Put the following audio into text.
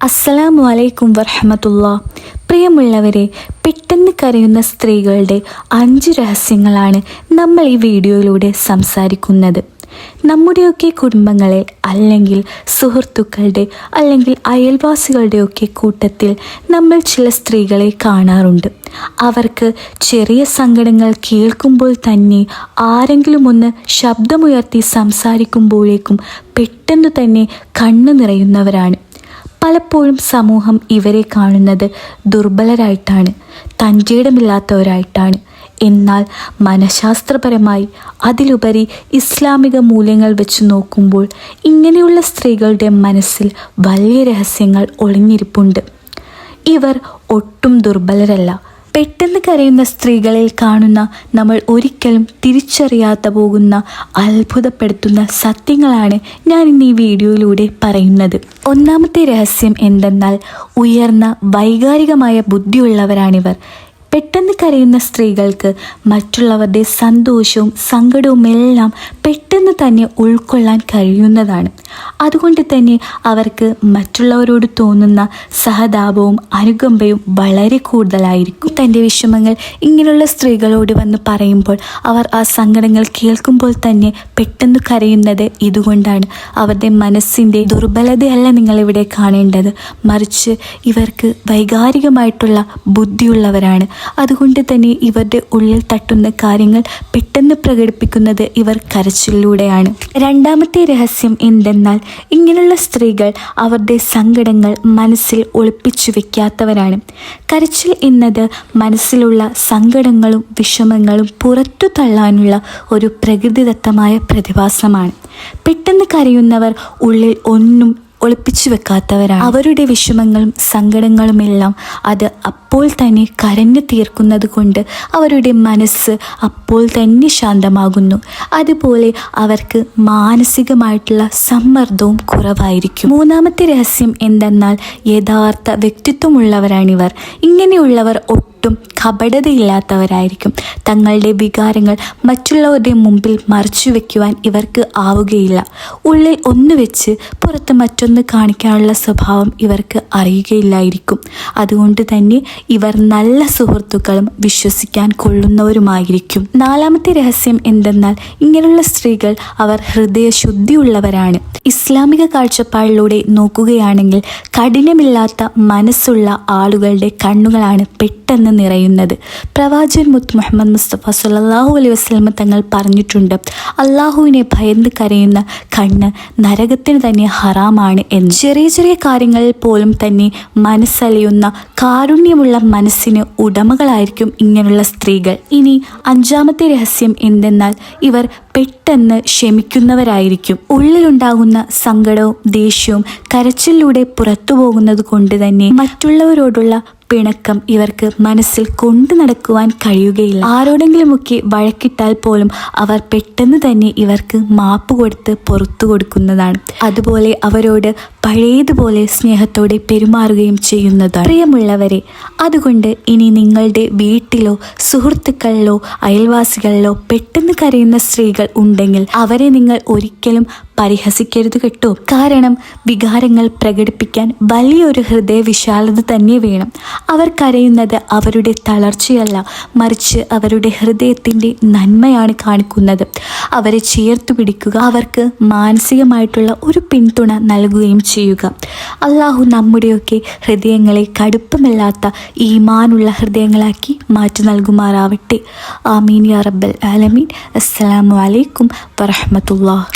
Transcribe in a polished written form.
അസ്സലാമു അലൈക്കും വറഹ്മത്തുള്ളാ. പ്രിയമുള്ളവരെ, പെട്ടെന്ന് കരയുന്ന സ്ത്രീകളുടെ 5 രഹസ്യങ്ങളാണ് നമ്മൾ ഈ വീഡിയോയിലൂടെ സംസാരിക്കുന്നത്. നമ്മുടെയൊക്കെ കുടുംബങ്ങളിൽ അല്ലെങ്കിൽ സുഹൃത്തുക്കളുടെ അല്ലെങ്കിൽ അയൽവാസികളുടെയൊക്കെ കൂട്ടത്തിൽ നമ്മൾ ചില സ്ത്രീകളെ കാണാറുണ്ട്. അവർക്ക് ചെറിയ സങ്കടങ്ങൾ കേൾക്കുമ്പോൾ തന്നെ ആരെങ്കിലും ഒന്ന് ശബ്ദമുയർത്തി സംസാരിക്കുമ്പോഴേക്കും പെട്ടെന്ന് തന്നെ കണ്ണു നിറയുന്നവരാണ്. പലപ്പോഴും സമൂഹം ഇവരെ കാണുന്നത് ദുർബലരായിട്ടാണ്, തൻ്റെയിടമില്ലാത്തവരായിട്ടാണ്. എന്നാൽ മനഃശാസ്ത്രപരമായി, അതിലുപരി ഇസ്ലാമിക മൂല്യങ്ങൾ വെച്ച് നോക്കുമ്പോൾ ഇങ്ങനെയുള്ള സ്ത്രീകളുടെ മനസ്സിൽ വലിയ രഹസ്യങ്ങൾ ഒളിഞ്ഞിരിപ്പുണ്ട്. ഇവർ ഒട്ടും ദുർബലരല്ല. പെട്ടെന്ന് കരയുന്ന സ്ത്രീകളിൽ കാണുന്ന നമ്മൾ ഒരിക്കലും തിരിച്ചറിയാതെ പോകുന്ന അത്ഭുതപ്പെടുത്തുന്ന സത്യങ്ങളാണ് ഞാൻ ഇന്ന് ഈ വീഡിയോയിലൂടെ പറയുന്നത്. ഒന്നാമത്തെ രഹസ്യം എന്തെന്നാൽ, ഉയർന്ന വൈകാരികമായ ബുദ്ധിയുള്ളവരാണിവർ. പെട്ടെന്ന് കരയുന്ന സ്ത്രീകൾക്ക് മറ്റുള്ളവരുടെ സന്തോഷവും സങ്കടവും എല്ലാം പെട്ടെന്ന് തന്നെ ഉൾക്കൊള്ളാൻ കഴിയുന്നതാണ്. അതുകൊണ്ട് തന്നെ അവർക്ക് മറ്റുള്ളവരോട് തോന്നുന്ന സഹതാപവും അനുകമ്പയും വളരെ കൂടുതലായിരിക്കും. തൻ്റെ വിഷമങ്ങൾ ഇങ്ങനെയുള്ള സ്ത്രീകളോട് വന്ന് പറയുമ്പോൾ അവർ ആ സങ്കടങ്ങൾ കേൾക്കുമ്പോൾ തന്നെ പെട്ടെന്ന് കരയുന്നത് ഇതുകൊണ്ടാണ്. അവരുടെ മനസ്സിൻ്റെ ദുർബലതയല്ല നിങ്ങളിവിടെ കാണേണ്ടത്, മറിച്ച് ഇവർക്ക് വൈകാരികമായിട്ടുള്ള ബുദ്ധിയുള്ളവരാണ്. അതുകൊണ്ട് തന്നെ ഇവരുടെ ഉള്ളിൽ തട്ടുന്ന കാര്യങ്ങൾ പെട്ടെന്ന് പ്രകടിപ്പിക്കുന്നത് ഇവർ കരച്ചിലൂടെയാണ്. രണ്ടാമത്തെ രഹസ്യം എന്തെന്നാൽ, ഇങ്ങനെയുള്ള സ്ത്രീകൾ അവരുടെ സങ്കടങ്ങൾ മനസ്സിൽ ഒളിപ്പിച്ചു വെക്കാത്തവരാണ്. കരച്ചിൽ എന്നത് മനസ്സിലുള്ള സങ്കടങ്ങളും വിഷമങ്ങളും പുറത്തു തള്ളാനുള്ള ഒരു പ്രകൃതിദത്തമായ പ്രതിഭാസമാണ്. പെട്ടെന്ന് കരയുന്നവർ ഉള്ളിൽ ഒന്നും ഒളിപ്പിച്ചു വെക്കാത്തവരാണ്. അവരുടെ വിഷമങ്ങളും സങ്കടങ്ങളുമെല്ലാം അത് അപ്പോൾ തന്നെ കരഞ്ഞു തീർക്കുന്നത് കൊണ്ട് അവരുടെ മനസ്സ് അപ്പോൾ തന്നെ ശാന്തമാകുന്നു. അതുപോലെ അവർക്ക് മാനസികമായിട്ടുള്ള സമ്മർദ്ദവും കുറവായിരിക്കും. മൂന്നാമത്തെ രഹസ്യം എന്തെന്നാൽ, യഥാർത്ഥ വ്യക്തിത്വമുള്ളവരാണിവർ. ഇങ്ങനെയുള്ളവർ ഒട്ടും കപടതയില്ലാത്തവരായിരിക്കും. തങ്ങളുടെ വികാരങ്ങൾ മറ്റുള്ളവരുടെ മുമ്പിൽ മറച്ചു വയ്ക്കുവാൻ ഇവർക്ക് ആവുകയില്ല. ഉള്ളിൽ ഒന്ന് വെച്ച് പുറത്ത് മറ്റൊന്ന് കാണിക്കാനുള്ള സ്വഭാവം ഇവർക്ക് അറിയുകയില്ലായിരിക്കും. അതുകൊണ്ട് തന്നെ ഇവർ നല്ല സുഹൃത്തുക്കളും വിശ്വസിക്കാൻ കൊള്ളുന്നവരുമായിരിക്കും. നാലാമത്തെ രഹസ്യം എന്തെന്നാൽ, ഇങ്ങനെയുള്ള സ്ത്രീകൾ അവർ ഹൃദയശുദ്ധിയുള്ളവരാണ്. ഇസ്ലാമിക കാഴ്ചപ്പാടിലൂടെ നോക്കുകയാണെങ്കിൽ കഠിനമില്ലാത്ത മനസ്സുള്ള ആളുകളുടെ കണ്ണുകളാണ് പെട്ടെന്ന് നിറയുന്നത്. പ്രവാചകൻ മുഹമ്മദ് മുസ്തഫ സല്ലല്ലാഹു അലൈഹി വസല്ലം തങ്ങൾ പറഞ്ഞിട്ടുണ്ട്, അള്ളാഹുവിനെ ഭയന്ന് കരയുന്ന കണ്ണ് നരകത്തിന് തന്നെ ഹറാമാണ് എന്ന്. ചെറിയ ചെറിയ കാര്യങ്ങളിൽ പോലും തന്നെ മനസ്സലിയുന്ന കാരുണ്യമുള്ള മനസ്സിന് ഉടമകളായിരിക്കും ഇങ്ങനെയുള്ള സ്ത്രീകൾ. ഇനി അഞ്ചാമത്തെ രഹസ്യം എന്തെന്നാൽ, ഇവർ പെട്ടെന്ന് ക്ഷമിക്കുന്നവരായിരിക്കും. ഉള്ളിലുണ്ടാകുന്ന സങ്കടവും ദേഷ്യവും കരച്ചിലൂടെ പുറത്തു പോകുന്നത് കൊണ്ട് തന്നെ മറ്റുള്ളവരോടുള്ള പിണക്കം ഇവർക്ക് മനസ്സിൽ കൊണ്ടു നടക്കുവാൻ കഴിയുകയില്ല. ആരോടെങ്കിലുമൊക്കെ വഴക്കിട്ടാൽ പോലും അവർ പെട്ടെന്ന് തന്നെ ഇവർക്ക് മാപ്പ് കൊടുത്ത് പുറത്തു കൊടുക്കുന്നതാണ്. അതുപോലെ അവരോട് പഴയതുപോലെ സ്നേഹത്തോടെ പെരുമാറുകയും ചെയ്യുന്നതാണ്. പ്രിയമുള്ളവരെ, അതുകൊണ്ട് ഇനി നിങ്ങളുടെ വീട്ടിലോ സുഹൃത്തുക്കളിലോ അയൽവാസികളിലോ പെട്ടെന്ന് കരയുന്ന സ്ത്രീകൾ ഉണ്ടെങ്കിൽ അവരെ നിങ്ങൾ ഒരിക്കലും പരിഹസിക്കരുത് കേട്ടോ. കാരണം വികാരങ്ങൾ പ്രകടിപ്പിക്കാൻ വലിയൊരു ഹൃദയ വിശാലത തന്നെ വേണം. അവർ കരയുന്നത് അവരുടെ തളർച്ചയല്ല, മറിച്ച് അവരുടെ ഹൃദയത്തിൻ്റെ നന്മയാണ് കാണിക്കുന്നത്. അവരെ ചേർത്തു പിടിക്കുക, അവർക്ക് മാനസികമായിട്ടുള്ള ഒരു പിന്തുണ നൽകുകയും ചെയ്യുക. അള്ളാഹു നമ്മുടെയൊക്കെ ഹൃദയങ്ങളെ കടുപ്പമില്ലാത്ത ഈമാനുള്ള ഹൃദയങ്ങളാക്കി മാറ്റി നൽകുമാറാവട്ടെ. ആമീൻ യാ റബ്ബൽ ആലമീൻ. അസ്സലാമു അലൈക്കും വറഹ്മത്തുള്ളാഹി.